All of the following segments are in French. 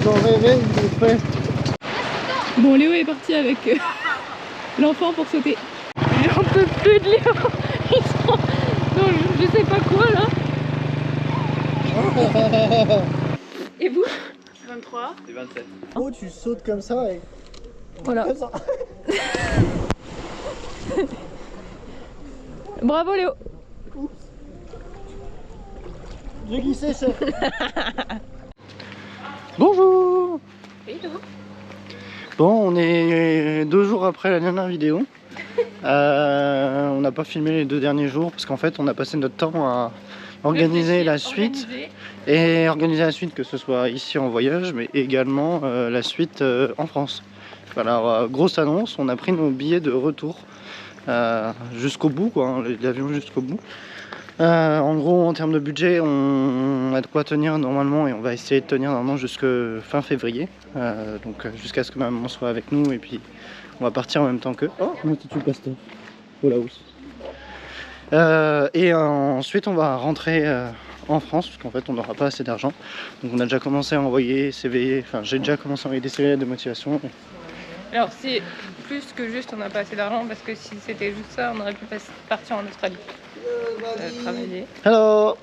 J'en rêvais, il est fait. Bon, Léo est parti avec l'enfant pour sauter. J'en peux plus de Léo. Ils sont dans je sais pas quoi là. Et vous? 23. C'est 27. Oh, tu sautes comme ça et... Voilà. Comme ça. Bravo Léo. J'ai glissé, chef. Bonjour. Hello. Bon, on est 2 jours après la dernière vidéo. On n'a pas filmé les 2 derniers jours parce qu'en fait on a passé notre temps à organiser la suite. Et organiser la suite, que ce soit ici en voyage, mais également la suite en France. Alors, grosse annonce, on a pris nos billets de retour jusqu'au bout, quoi, hein, l'avion jusqu'au bout. En gros, en termes de budget, on a de quoi tenir normalement et on va essayer de tenir normalement jusqu'à fin février. Donc jusqu'à ce que ma maman soit avec nous et puis on va partir en même temps qu'eux. Oh, l'Institut Pasteur. Voilà aussi. Et ensuite, on va rentrer en France parce qu'en fait, on n'aura pas assez d'argent. Donc on a déjà commencé à envoyer CV, enfin j'ai déjà commencé à envoyer des CV de motivation. Alors c'est plus que juste on n'a pas assez d'argent parce que si c'était juste ça, on aurait pu partir en Australie. Travailler. Hello.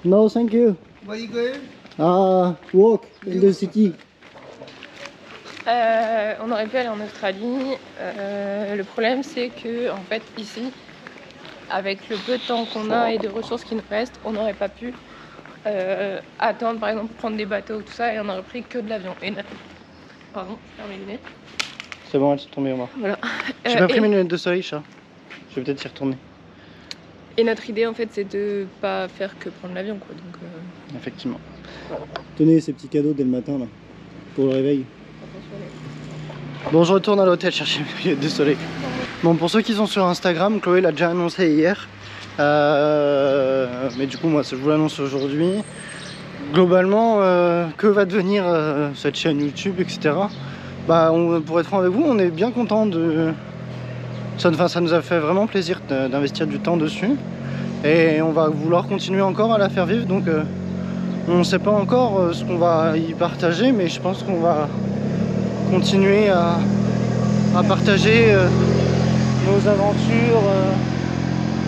No, thank you. Where are you going? Walk in the city. On aurait pu aller en Australie. Le problème c'est que en fait ici, avec le peu de temps qu'on a et de ressources qui nous restent, on n'aurait pas pu attendre par exemple prendre des bateaux tout ça et on aurait pris que de l'avion. Pardon, je ferme mes lunettes. C'est bon, elles sont tombées, Omar. Voilà. J'ai pas pris mes lunettes de soleil, chat. Je vais peut-être y retourner. Et notre idée en fait c'est de pas faire que prendre l'avion quoi. Donc, effectivement. Tenez ces petits cadeaux dès le matin là, pour le réveil. Bon, je retourne à l'hôtel chercher mes lunettes de soleil. Bon, pour ceux qui sont sur Instagram, Chloé l'a déjà annoncé hier. Mais du coup, moi, je vous l'annonce aujourd'hui. Globalement, que va devenir cette chaîne YouTube, etc. Bah, pour être franc avec vous, on est bien content de... Ça nous a fait vraiment plaisir d'investir du temps dessus. Et on va vouloir continuer encore à la faire vivre. Donc, on ne sait pas encore ce qu'on va y partager, mais je pense qu'on va continuer à partager nos aventures,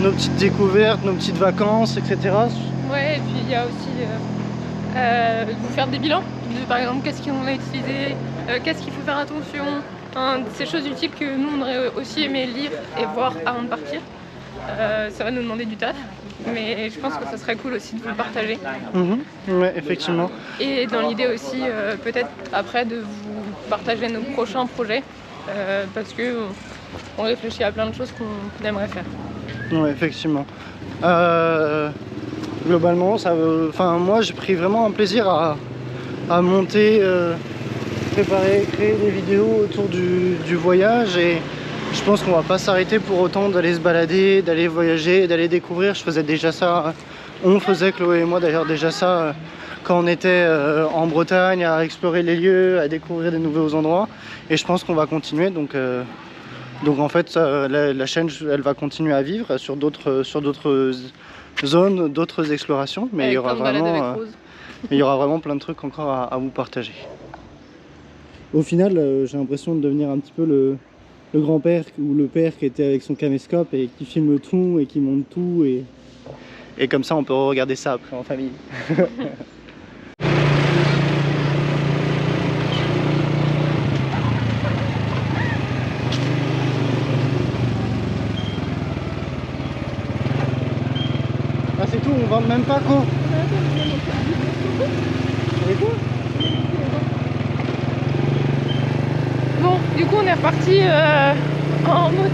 nos petites découvertes, nos petites vacances, etc. ouais, et puis il y a aussi vous faire des bilans de par exemple qu'est-ce qu'on a utilisé, qu'est-ce qu'il faut faire attention, hein, ces choses utiles que nous on aurait aussi aimé lire et voir avant de partir. Ça va nous demander du taf, mais je pense que ça serait cool aussi de vous le partager. Ouais, effectivement. Et dans l'idée aussi peut-être après de vous partager nos prochains projets parce que on réfléchit à plein de choses qu'on aimerait faire. Ouais, effectivement. Globalement, moi j'ai pris vraiment un plaisir à monter, préparer, créer des vidéos autour du voyage et je pense qu'on va pas s'arrêter pour autant d'aller se balader, d'aller voyager, d'aller découvrir. Je faisais déjà ça, on faisait, Chloé et moi d'ailleurs, déjà ça quand on était en Bretagne, à explorer les lieux, à découvrir des nouveaux endroits et je pense qu'on va continuer. Donc en fait la chaîne elle va continuer à vivre sur d'autres zones, d'autres explorations, mais il y aura vraiment plein de trucs encore à vous partager. Au final j'ai l'impression de devenir un petit peu le grand-père ou le père qui était avec son caméscope et qui filme tout et qui monte tout et comme ça on peut regarder ça après en famille. Ah c'est tout, on vend même pas quoi. Bon, du coup on est reparti en moto.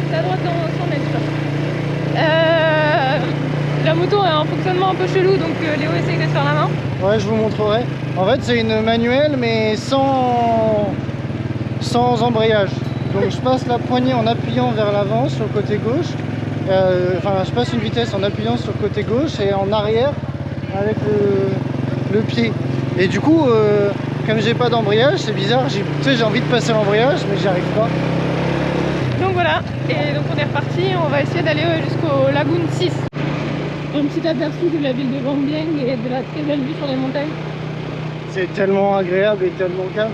C'est à droite dans 100 mètres je crois. La moto est en fonctionnement un peu chelou donc Léo essaye de se faire la main. Ouais, je vous montrerai. En fait c'est une manuelle mais sans embrayage. Donc je passe la poignée en appuyant vers l'avant sur le côté gauche. Enfin je passe une vitesse en appuyant sur le côté gauche et en arrière avec le pied. Et du coup comme j'ai pas d'embrayage, c'est bizarre, j'ai envie de passer l'embrayage mais j'y arrive pas. Donc voilà, et donc on est reparti, on va essayer d'aller jusqu'au Lagoon 6. Un petit aperçu de la ville de Van Bieng et de la très belle vue sur les montagnes. C'est tellement agréable et tellement calme.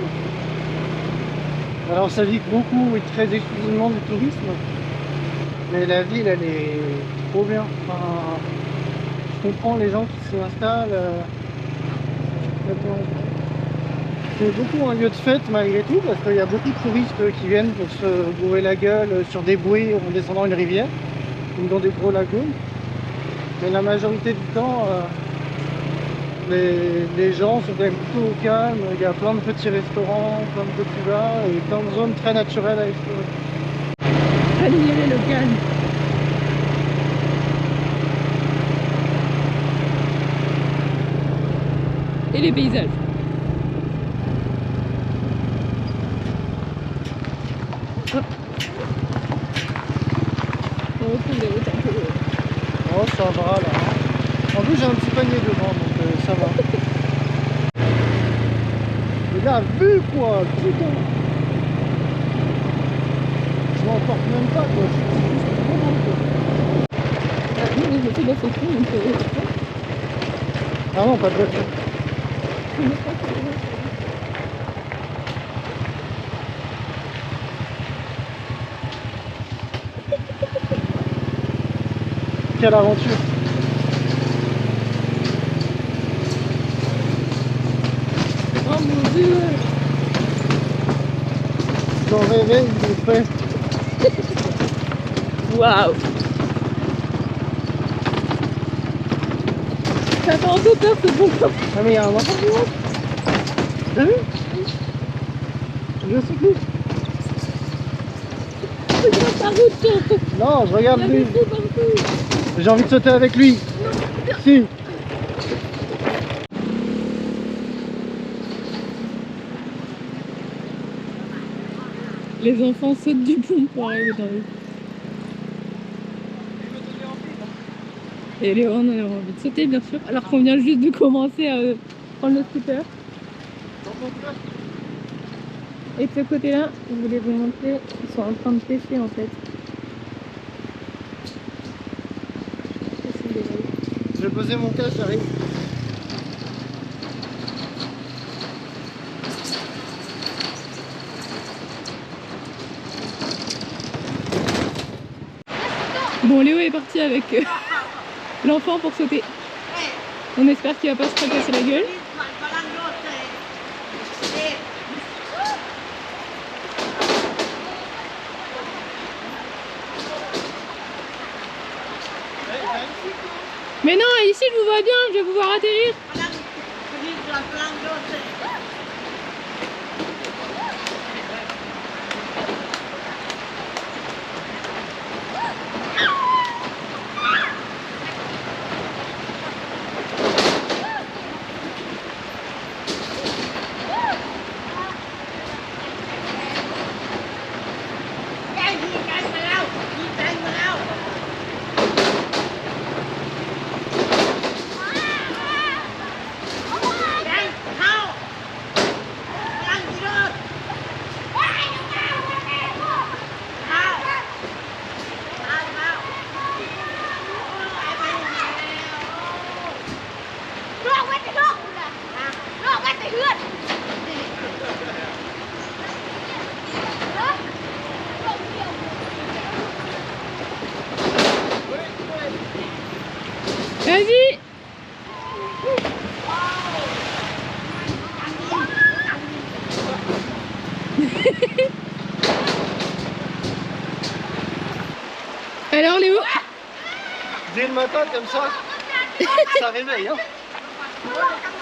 Alors ça vit beaucoup et très exclusivement du tourisme. Mais la ville, elle est trop bien. Enfin, je comprends les gens qui s'y installent. C'est beaucoup un lieu de fête malgré tout, parce qu'il y a beaucoup de touristes qui viennent pour se bourrer la gueule sur des bouées en descendant une rivière ou dans des gros lagons. Mais la majorité du temps, les gens sont quand même plutôt au calme. Il y a plein de petits restaurants, plein de petits bars et plein de zones très naturelles à explorer. Admirer le calme. Et les paysages. Hop. On retrouve des routes un peu. Oh, ça va là. En plus, j'ai un petit panier devant, donc ça va. Et la vue quoi, putain. Je m'en porte même pas quoi. Je suis juste trop bon quoi. Nous, j'ai fait de la photo, donc. Ah non, pas de voiture. Quelle aventure! Oh mon dieu! J'en rêvais, il est fait. Waouh! Ça fait un peu peur ce bon temps. Ah mais il y a un enfant du monde. T'as vu? Je sais plus. C'est pas route. Non, je regarde Il y a lui. des trous partout. J'ai envie de sauter avec lui. Si. Les enfants sautent du pont pour arriver dans l'eau. Et Léon on a envie de sauter bien sûr, alors qu'on vient juste de commencer à prendre le scooter. Et de ce côté-là, je voulais vous montrer, ils sont en train de pêcher en fait. Je vais poser mon casque, j'arrive. Bon, Léo est parti avec l'enfant pour sauter. On espère qu'il va pas se fracasser la gueule. Mais non, ici je vous vois bien, je vais vous voir atterrir. Vas-y. Alors Léo? Dès le matin comme ça, ça réveille hein.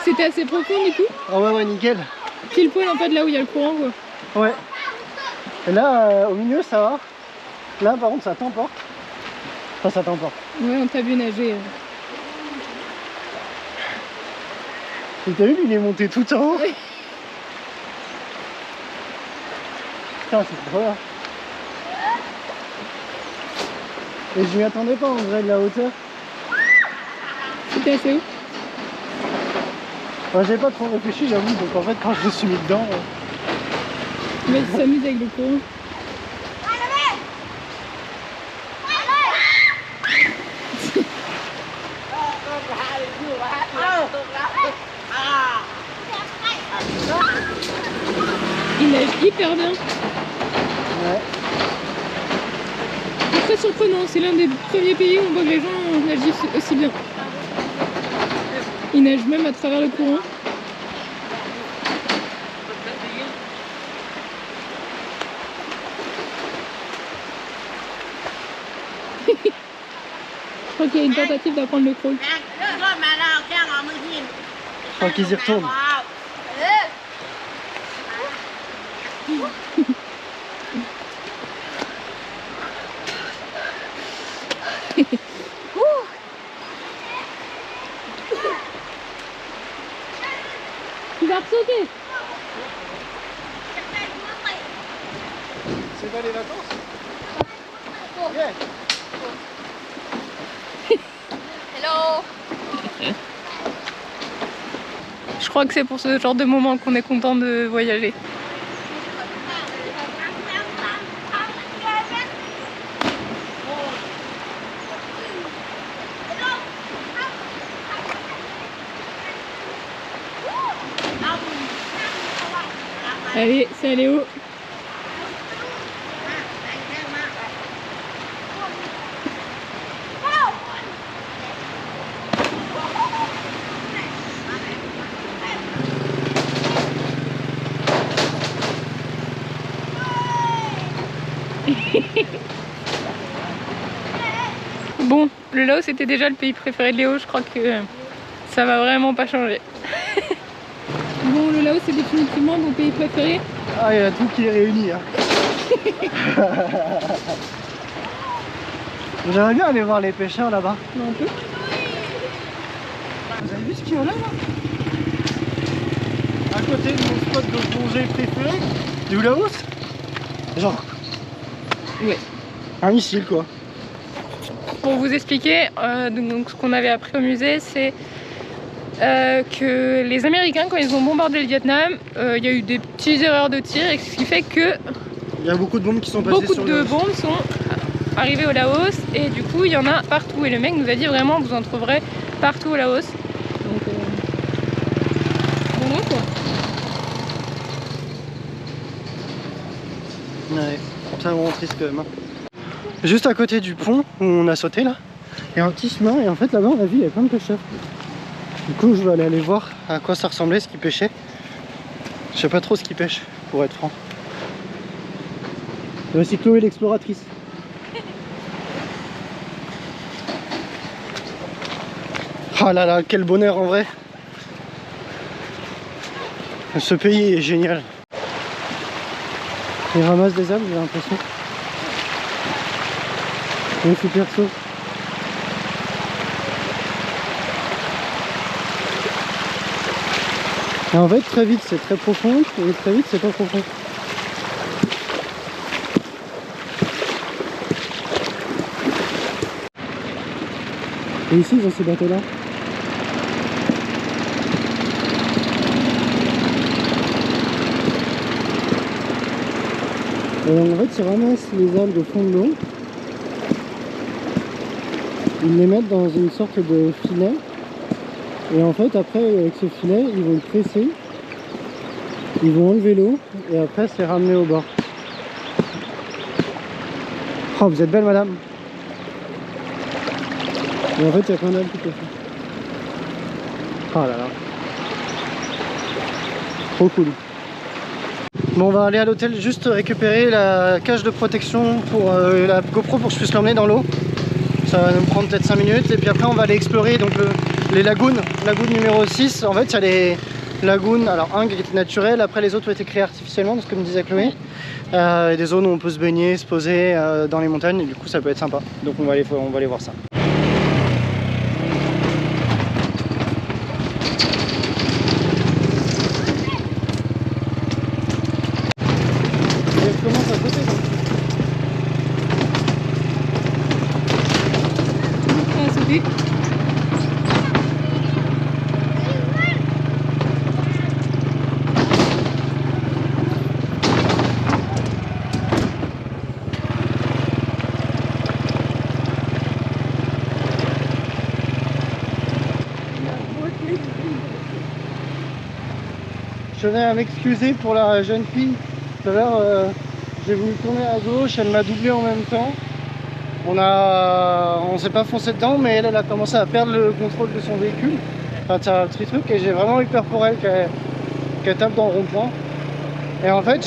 C'était assez profond du coup? Ah ouais ouais nickel. Pile poil en fait là où il y a le courant quoi. Ouais. Et là au milieu ça va. Là par contre ça t'emporte. Enfin ça t'emporte. Ouais, on t'a vu nager. Et t'as vu, il est monté tout en haut. Putain, c'est trop bien. Et je m'y attendais pas en vrai de la hauteur. C'était assez haut. Enfin, j'ai pas trop réfléchi j'avoue, donc en fait quand je me suis mis dedans... Mais il s'amuse avec le courant. Il neige hyper bien. Ouais. C'est très surprenant, c'est l'un des premiers pays où on voit que les gens nagent aussi bien. Ils nagent même à travers le courant. Je crois qu'il y a une tentative d'apprendre le crawl. Je crois qu'ils y retournent. Tu vas ressauter. C'est pas les vacances? Yeah. Je crois que c'est pour ce genre de moment qu'on est content de voyager. Allez, c'est Léo. Bon, le Laos c'était déjà le pays préféré de Léo, je crois que ça va vraiment pas changer. Bon, le Laos c'est définitivement mon pays préféré. Ah, il y a tout qui est réuni. Hein. J'aimerais bien aller voir les pêcheurs là-bas. Non, on peut. Vous avez vu ce qu'il y a là, à côté de mon spot de plongée préféré du Laos. Genre. Ouais. Un missile quoi. Pour vous expliquer, donc, ce qu'on avait appris au musée, c'est que les Américains, quand ils ont bombardé le Vietnam, il y a eu des petites erreurs de tir, et ce qui fait que il y a beaucoup de bombes qui sont passées beaucoup sur de le... bombes sont arrivées au Laos, et du coup il y en a partout. Et le mec nous a dit vraiment, vous en trouverez partout au Laos. Donc voilà quoi. Ouais, c'est vraiment triste quand même. Hein. Juste à côté du pont où on a sauté là, il y a un petit chemin et en fait là-bas on a vu il y avait plein de pêcheurs. Du coup je vais aller voir à quoi ça ressemblait ce qu'ils pêchaient. Je sais pas trop ce qu'ils pêchent pour être franc. Il y a aussi Chloé l'exploratrice. Ah là là, quel bonheur en vrai. Ce pays est génial. Ils ramassent des algues, j'ai l'impression. Un super saut. Et en fait, très vite c'est très profond et très vite c'est pas profond. Et ici, ils ont ces bateaux-là. Et en fait, ils ramassent les algues au fond de l'eau. Ils les mettent dans une sorte de filet. Et en fait, après, avec ce filet, ils vont le presser. Ils vont enlever l'eau. Et après, c'est ramené au bord. Oh, vous êtes belle, madame. Et en fait, il y a plein d'algues qui peuvent faire. Oh là là. Trop cool. Bon, on va aller à l'hôtel juste récupérer la cage de protection pour la GoPro pour que je puisse l'emmener dans l'eau. Ça va nous prendre peut-être 5 minutes. Et puis après, on va aller explorer donc, les lagunes. Lagune numéro 6. En fait, il y a les lagunes. Alors, un qui est naturel. Après, les autres ont été créés artificiellement, ce que me disait Chloé. Et des zones où on peut se baigner, se poser dans les montagnes. Et du coup, ça peut être sympa. Donc, on va aller voir ça. tenais à m'excuser pour la jeune fille. Tout à l'heure, j'ai voulu tourner à gauche, elle m'a doublé en même temps. On s'est pas foncé dedans, mais elle a commencé à perdre le contrôle de son véhicule. Enfin, c'est un petit truc et j'ai vraiment eu peur pour elle qu'elle tape dans le rond-point. Et en fait,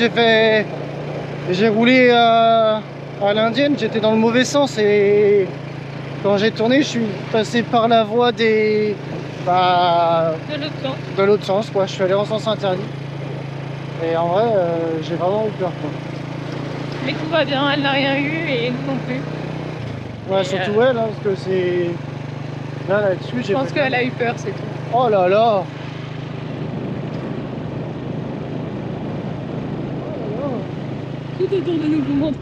j'ai roulé à l'indienne, j'étais dans le mauvais sens et quand j'ai tourné, je suis passé par la voie de l'autre sens, quoi. Je suis allé en sens interdit. Et en vrai, j'ai vraiment eu peur, quoi. Mais tout va bien, elle n'a rien eu et nous non plus. Ouais, surtout elle, hein, parce que c'est... Là-dessus, j'ai... Je pense qu'elle a eu peur, c'est tout. Oh là là! Tout autour de nous, je vous montre.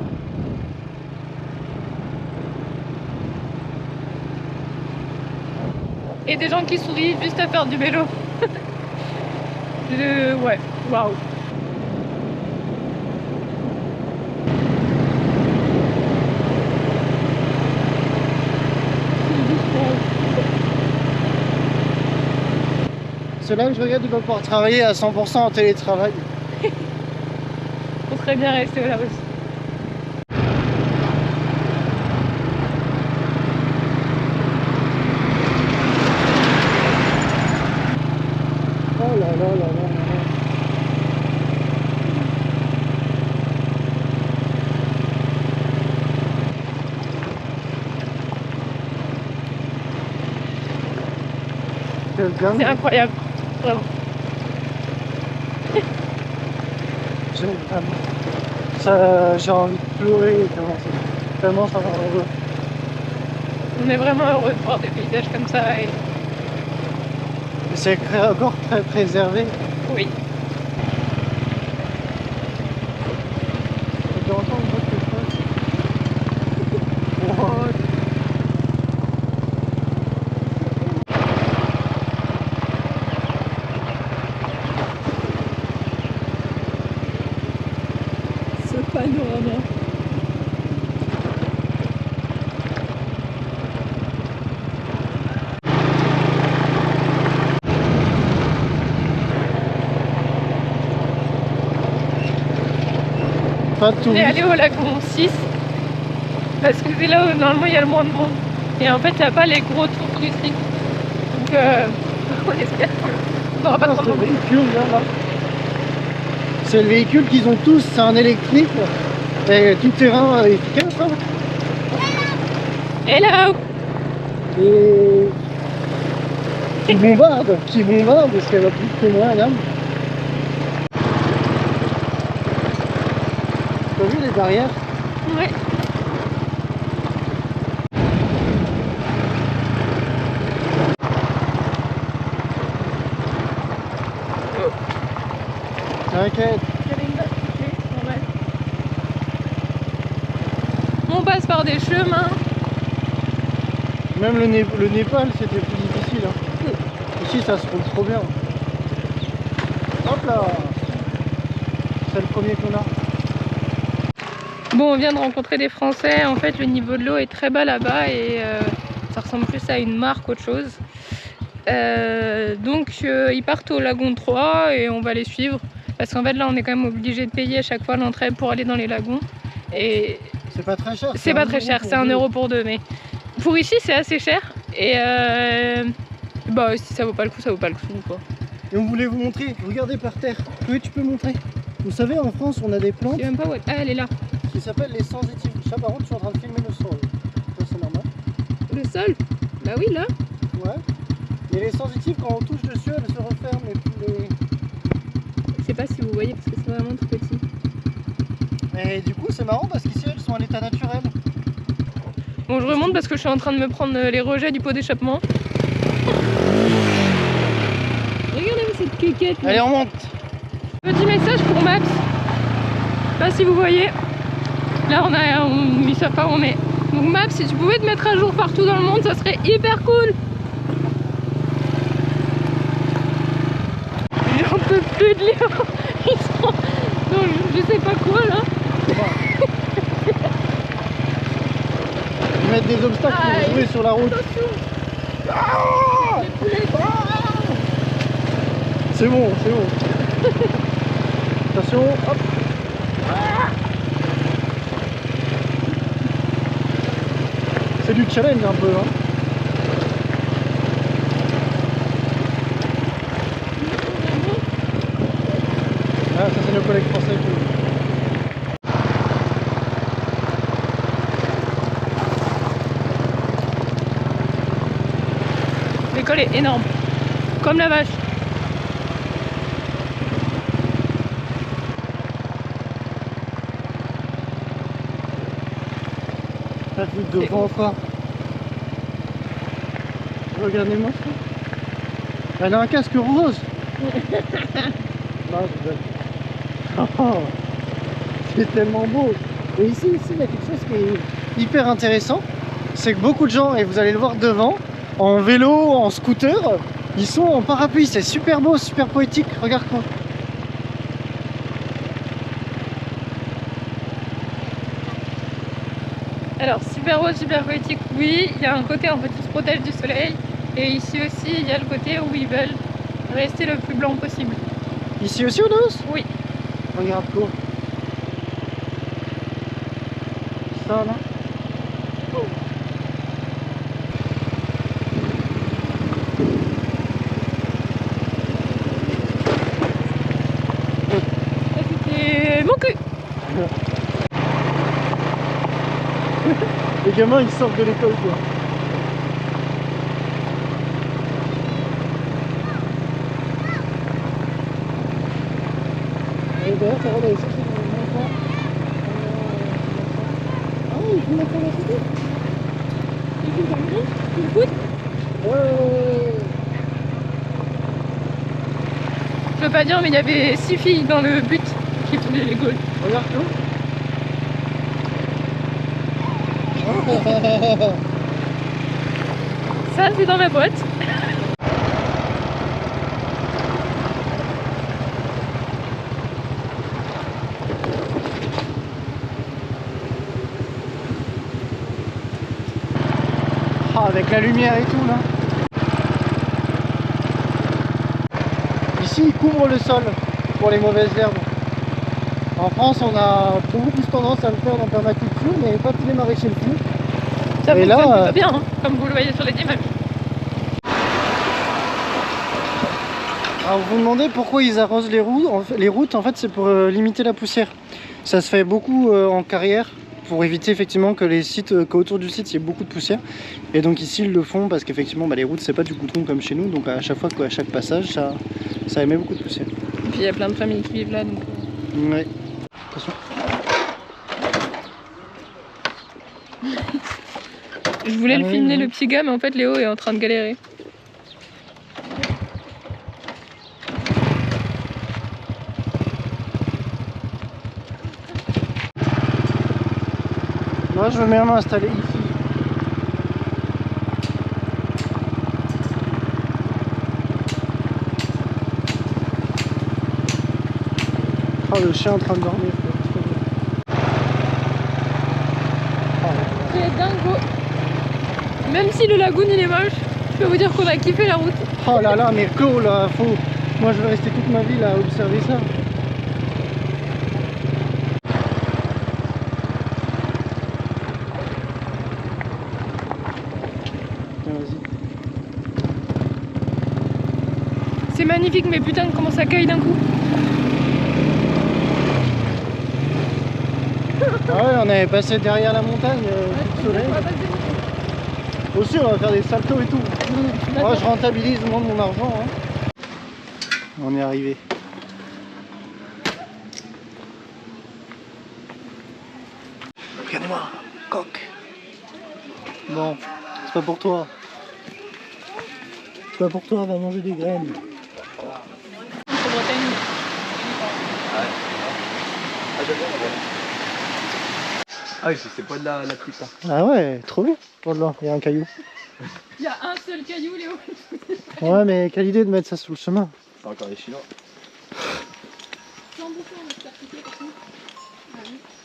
Et des gens qui sourient juste à faire du vélo. Ouais, waouh. C'est là que je regarde, il va pouvoir travailler à 100% en télétravail. On serait bien resté là aussi. Oh là là là là là. C'est incroyable. Vraiment. J'ai envie de pleurer tellement ça va heureux. On est vraiment heureux de voir des paysages comme ça. Et... C'est encore très préservé. Oui. Tu entends une fois que je passe. Ce panorama. Pas de On est touristes. allé au lagon 6 parce que c'est là où normalement il y a le moins de monde. Et en fait, il n'y a pas les gros tours touristiques. Donc, on espère qu'on n'aura pas trop de C'est le monde. véhicule là. C'est le véhicule qu'ils ont tous, c'est un électrique. Et tout terrain efficace. Hein. Hello! Et qui bombarde parce qu'elle va plus que moi, madame. T'as vu les barrières? Ouais. T'inquiète. On passe par des chemins. Même le Népal c'était plus difficile. Hein. Ici ça se roule trop bien. Hop là. C'est le premier qu'on a. Bon, on vient de rencontrer des Français. En fait, le niveau de l'eau est très bas là-bas et ça ressemble plus à une mare qu'autre chose. Donc, ils partent au lagon 3 et on va les suivre. Parce qu'en fait, là, on est quand même obligé de payer à chaque fois l'entrée pour aller dans les lagons. Et c'est pas très cher. C'est pas très cher, c'est 1 euro pour deux. Mais pour ici, c'est assez cher. Et bah, si ça vaut pas le coup, ça vaut pas le coup, quoi. Et on voulait vous montrer. Regardez par terre. Oui, tu peux montrer. Vous savez, en France, on a des plantes. Je sais même pas où... Ah, elle est là. Qui s'appellent les sensitifs. Ça, par contre, je suis en train de filmer le sol. Ça, c'est normal. Le sol? Bah oui, là. Ouais. Mais les sensitifs, quand on touche dessus, elles se referment. Je sais pas si vous voyez parce que c'est vraiment tout petit. Et du coup, c'est marrant parce qu'ici, elles sont à l'état naturel. Bon, je remonte parce que je suis en train de me prendre les rejets du pot d'échappement. Regardez-vous cette cuquette. Allez, on monte. Petit message pour Maps. Je sais pas si vous voyez. Là, ils savent pas où on est. Donc Maps, si tu pouvais te mettre à jour partout dans le monde, ça serait hyper cool. J'en peux plus de Léo. Ils sont dans je sais pas quoi là. Ils mettent des obstacles pour jouer sur la route. Attention. Ah, c'est bon, c'est bon. Attention, hop. C'est du challenge un peu, hein. Ah, ça c'est nos collègues français qui... L'école est énorme, comme la vache. La flûte de vent quoi. Regardez-moi ça. Elle a un casque rose. Non, je rigole. Oh, c'est tellement beau. Et ici, il y a quelque chose qui est hyper intéressant. C'est que beaucoup de gens, et vous allez le voir devant, en vélo, en scooter, ils sont en parapluie. C'est super beau, super poétique. Regarde-moi. Alors, super beau, super poétique, oui. Il y a un côté en fait qui se protège du soleil. Et ici aussi, il y a le côté où ils veulent rester le plus blanc possible. Ici aussi, au dos? Oui. Regarde quoi. Ça là. Ça, c'était mon cul. Les gamins ils sortent de l'école quoi. Et d'ailleurs ça va aller chercher mon enfant. Ah oui, il faut mettre la photo. Tu joues dans le jeu? Tu le foot? Je veux pas dire, mais il y avait 6 filles dans le but qui faisaient les goals. Regarde tout. Ça, c'est dans ma boîte. Ah, avec la lumière et tout là. Ici ils couvrent le sol pour les mauvaises herbes. En France on a beaucoup plus tendance à le faire dans permaculture, mais pas tous les maraîchers le font. Ça Et fonctionne là, plutôt bien, hein, comme vous le voyez sur les images. Alors vous vous demandez pourquoi ils arrosent les routes, en fait c'est pour limiter la poussière. Ça se fait beaucoup en carrière pour éviter effectivement que les sites, qu'autour du site il y ait beaucoup de poussière. Et donc ici ils le font parce qu'effectivement les routes c'est pas du goudron comme chez nous, donc à chaque fois à chaque passage ça émet beaucoup de poussière. Et puis il y a plein de familles qui vivent là, donc... Ouais. Attention. Je voulais le oui, filmer oui. le petit gars, mais en fait Léo est en train de galérer. Moi je veux bien m'installer ici. Oh le chien en train de dormir. C'est dingo. Même si le lagoon il est moche, je peux vous dire qu'on a kiffé la route. Oh là là, mais Claude là, faut... Moi je vais rester toute ma vie là à observer ça. Tiens, vas-y. C'est magnifique, mais putain comment ça caille d'un coup. Ah ouais, on est passé derrière la montagne, sous le soleil. Aussi on va faire des saltos et tout. Moi je rentabilise moins de mon argent. Hein. On est arrivé. Regardez-moi, coq. Bon, c'est pas pour toi. C'est pas pour toi, va manger des graines. Ah oui, c'est pas de la petite là. Ah ouais, trop bien. Oh là, il y a un caillou. Il y a un seul caillou, Léo. Ouais, mais quelle idée de mettre ça sous le chemin. C'est encore des Chinois.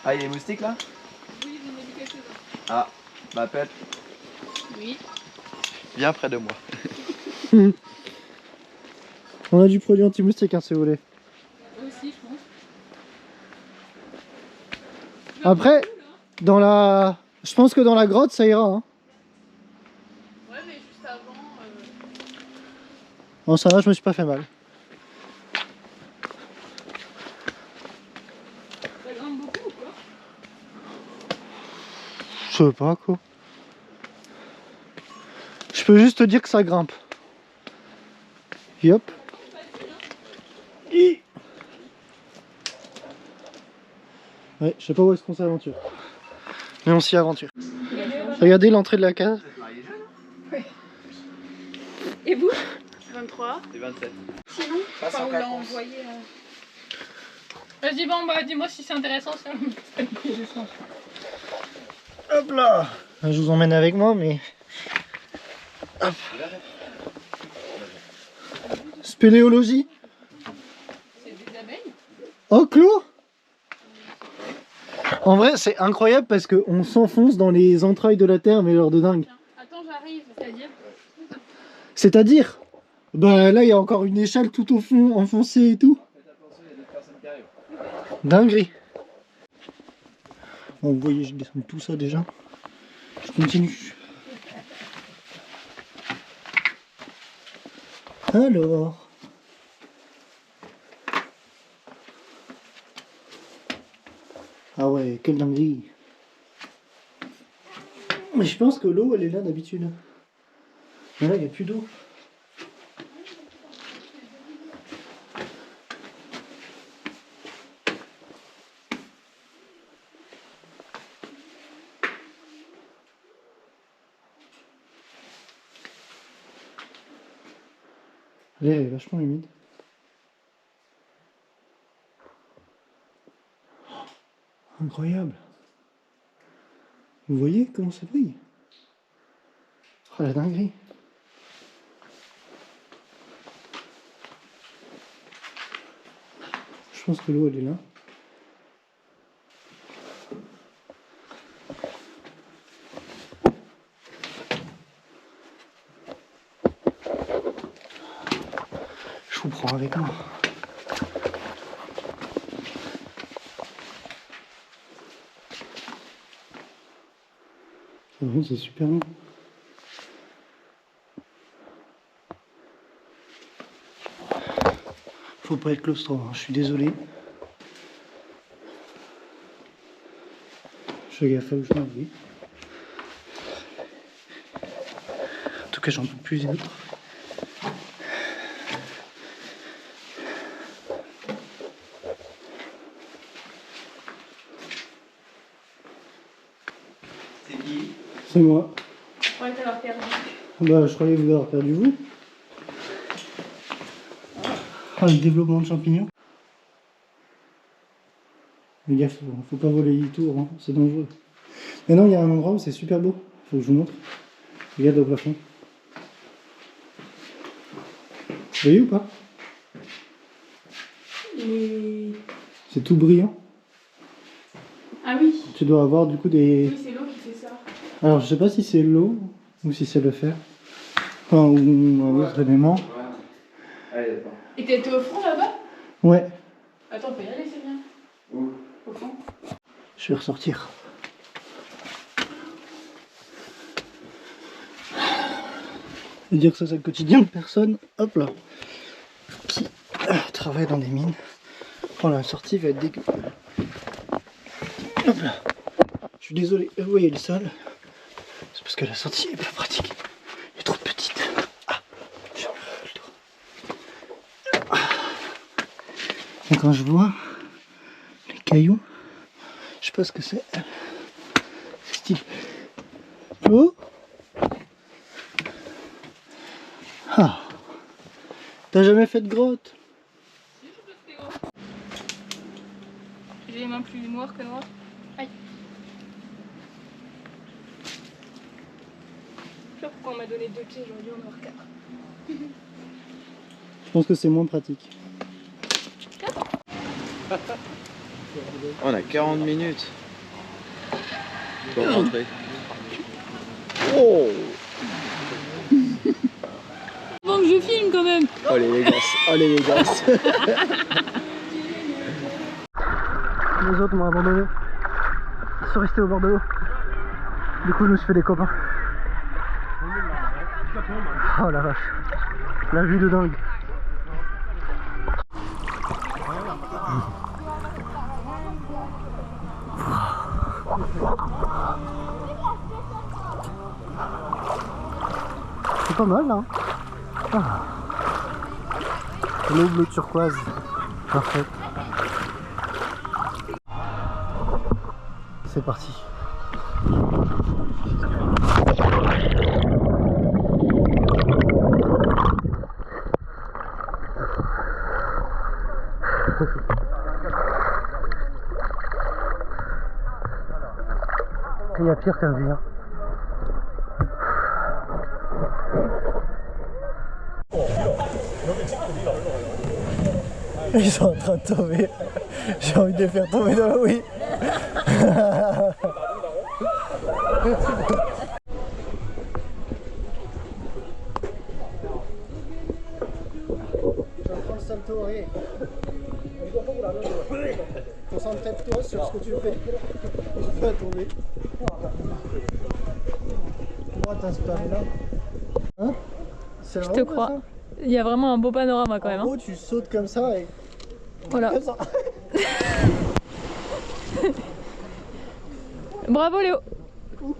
Ah, il y a les moustiques là? Oui, j'en ai vu quelques-uns. Ah, ma pète. Oui. Viens près de moi. On a du produit anti-moustique hein, si vous voulez. Après, dans la... je pense que dans la grotte, ça ira. Hein. Ouais, mais juste avant. Bon, ça va, je me suis pas fait mal. Ça grimpe beaucoup ou quoi? Je sais pas quoi. Je peux juste te dire que ça grimpe. Yop. Ouais, je sais pas où est-ce qu'on s'aventure. Mais on s'y aventure. Regardez l'entrée de la case. Et vous? 23. C'est 27. Sinon, enfin, on l'a envoyé. Vas-y, bon, bah dis-moi si c'est intéressant. Ça. Hop là. Je vous emmène avec moi, mais... Hop. Spéléologie. C'est des abeilles? Oh, Clos. En vrai, c'est incroyable parce qu'on s'enfonce dans les entrailles de la terre, mais genre de dingue. Attends, j'arrive, c'est-à-dire? C'est-à-dire, bah là, il y a encore une échelle tout au fond, enfoncée et tout. Dinguerie. Bon, vous voyez, je descends tout ça déjà. Je continue. Alors... Ah ouais, quelle dinguerie. Mais je pense que l'eau, elle est là d'habitude. Mais là, il n'y a plus d'eau. L'air est vachement humide. Incroyable. Vous voyez comment ça brille? Oh la dinguerie. Je pense que l'eau elle est là. Je vous prends avec moi. C'est super long. Faut pas être claustro, hein. Je suis désolé. Je fais gaffe où je m'en vais. En tout cas, j'en peux plus d'autres. C'est qui? C'est moi. Je croyais t'avoir perdu. Bah, je croyais vous avoir perdu vous. Ah, le développement de champignons. Mais gaffe, faut pas voler les tours, hein. C'est dangereux. Mais non, il y a un endroit où c'est super beau. Faut que je vous montre. Regarde au plafond. Vous voyez ou pas? C'est tout brillant. Ah oui. Tu dois avoir du coup des... Oui, c'est l'eau qui fait ça. Alors je sais pas si c'est l'eau ou si c'est le fer. Enfin, ou un autre élément. Allez, attends. Et t'étais au fond là-bas? Ouais, Attends, on peut y aller, c'est bien. Où? Au fond. je vais ressortir. Et dire que ça c'est le quotidien de personnes, hop là, qui travaillent dans des mines. Oh la sortie va être dégueu. Hop là. Je suis désolé, vous voyez le sol. C'est parce que la sortie est pas pratique. Elle est trop petite. Ah, j'ai le dos. Ah. Et quand je vois les cailloux, je sais pas ce que c'est. C'est style. Oh. Ah. T'as jamais fait de grotte? J'ai les mains plus noires que noires. Aïe. Je sais pas pourquoi on m'a donné 2 pieds, j'aurais dû en avoir 4. Je pense que c'est moins pratique. On a 40 minutes pour rentrer. Oh. Avant que je filme quand même. Oh l'élégance, oh l'élégance. Les autres m'ont abandonné. sont restés au bord de l'eau. Du coup je me suis fait des copains. Oh la vache, la vue de dingue. C'est pas mal là. Ah. L'eau bleue turquoise, parfait. C'est parti. Il y a pire qu'un vie. Ils sont en train de tomber. J'ai envie de les faire tomber dans l'eau, oui. Prends le salto, oui. Concentre-toi sur ce que tu fais. Tu vas tomber. Pourquoi t'as spammé là? Hein? Je te crois. Ça, il y a vraiment un beau panorama quand même. En gros, tu sautes comme ça et. Voilà. Comme ça. Bravo Léo. Oups.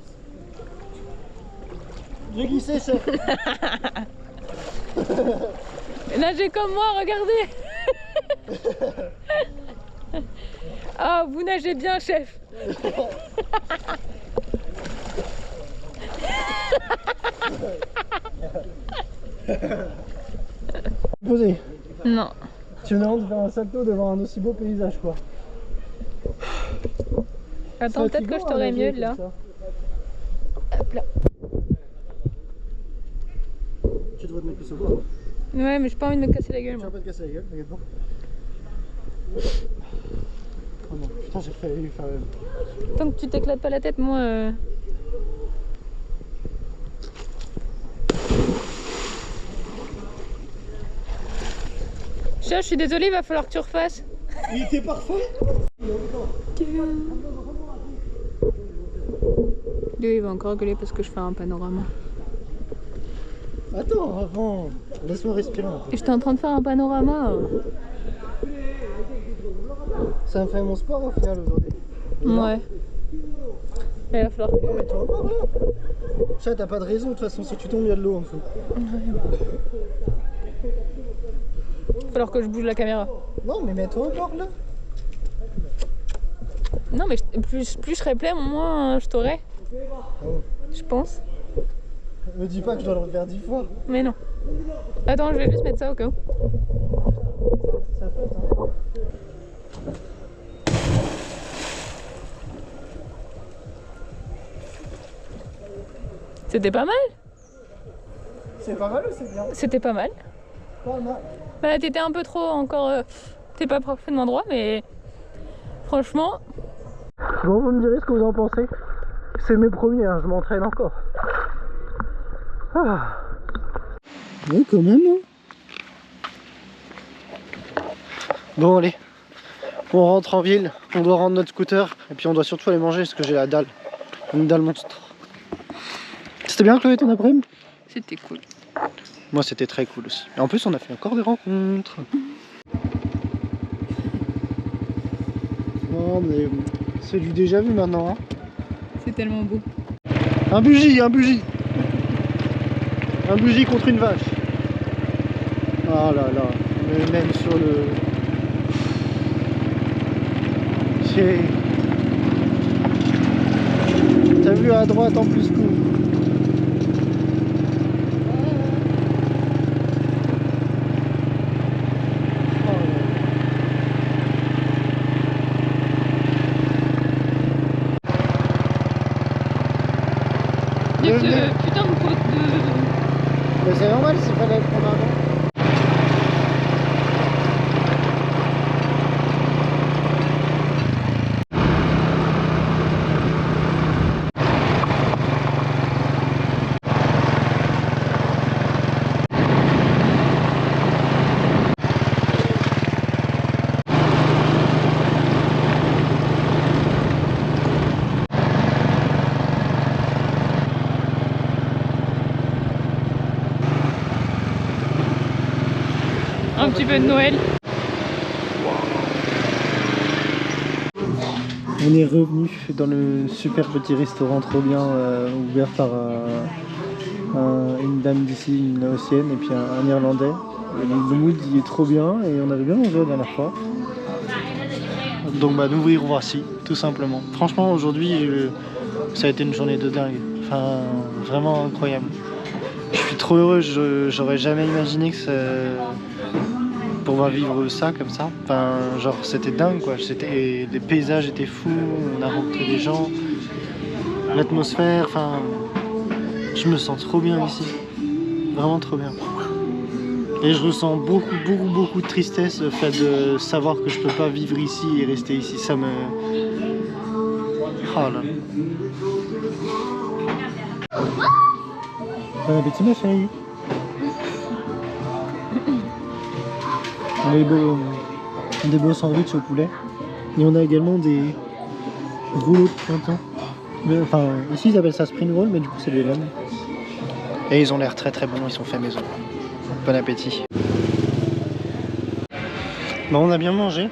J'ai glissé, chef. Nagez comme moi, regardez. Ah, vous nagez bien, chef. Posé. Non. Tu me demandes de faire un salto devant un aussi beau paysage, quoi. Attends, peut-être que je t'aurais mieux de là. Hop là. Tu devrais te mettre plus au bois. Ouais, mais j'ai pas envie de me casser la gueule. Tu vas pas te casser la gueule, t'inquiète pas. Oh non, putain, j'ai failli faire. Tant que tu t'éclates pas la tête, moi. Chat, je suis désolée, il va falloir que tu refasses. Il était parfait. Lui, il va encore gueuler parce que je fais un panorama. Attends, avant, laisse-moi respirer un peu. Et j'étais en train de faire un panorama. Ça me fait mon sport au final aujourd'hui. Ouais. Il va falloir que... Mais toi encore là. Ça, t'as pas de raison de toute façon, si tu tombes, il y a de l'eau en dessous. Il va falloir que je bouge la caméra. Non, mais mets-toi au bord là. Non, mais plus je serais plein, moins je t'aurais. Oh. Je pense. Me dis pas que je dois le refaire 10 fois. Mais non. Attends, je vais juste mettre ça au cas où. Ça flotte, hein. C'était pas mal. C'est pas mal ou c'est bien? C'était pas mal. Pas mal. Bah, t'étais un peu trop encore... T'es pas parfaitement droit, mais... Franchement... Bon, vous me direz ce que vous en pensez. C'est mes premiers, hein, je m'entraîne encore. Ah. Oui, quand même. Hein. Bon, allez. On rentre en ville, on doit rendre notre scooter. Et puis on doit surtout aller manger parce que j'ai la dalle. Une dalle monstre. C'était bien, Chloé, ton après-midi? C'était cool. Moi, c'était très cool aussi. Et en plus, on a fait encore des rencontres. Bon, mais c'est du déjà vu maintenant. Hein. C'est tellement beau. Un bugie, un bugie. Un bugie contre une vache. Oh là là. Mais même sur le... T'as vu à droite en plus cool. Putain de côte de... Mais c'est normal s'il fallait le prendre avant. vœux de Noël. On est revenu dans le super petit restaurant trop bien ouvert par une dame d'ici, une Laotienne et puis un Irlandais. Le mood il est trop bien et on avait bien mangé la dernière fois. Donc bah nous voici tout simplement. Franchement aujourd'hui ça a été une journée de dingue. Enfin vraiment incroyable. Je suis trop heureux, j'aurais jamais imaginé que ça... pouvoir vivre ça comme ça. Enfin genre c'était dingue quoi. Les paysages étaient fous, on a rencontré des gens, l'atmosphère, enfin je me sens trop bien ici. Vraiment trop bien. Et je ressens beaucoup de tristesse le fait de savoir que je peux pas vivre ici et rester ici. Ça me... Oh là. Bon appétit ma chérie. On a des beaux sandwichs au poulet. Et on a également des rouleaux de printemps. Enfin, ici ils appellent ça spring roll, mais du coup c'est des lames. Et ils ont l'air très bons, ils sont faits maison. Bon appétit. Bon, on a bien mangé.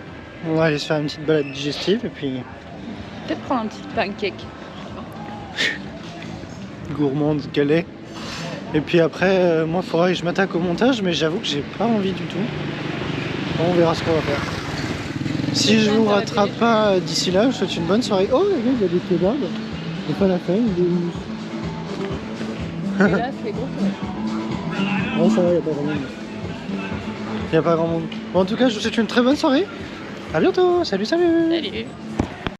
On va aller se faire une petite balade digestive et puis... Peut-être prendre un petit pancake. gourmande qu'elle est. Et puis après, moi, il faudrait que je m'attaque au montage, mais j'avoue que j'ai pas envie du tout. Bon, on verra ce qu'on va faire. Si je vous rattrape pas d'ici là, je vous souhaite une bonne soirée. Oh, les gars, il y a des kebabs. C'est pas la peine, il est où? Et là, c'est gros. Non, ça va, il n'y a pas grand monde. Il n'y a pas grand monde. Bon, en tout cas, je vous souhaite une très bonne soirée. À bientôt. Salut. Salut.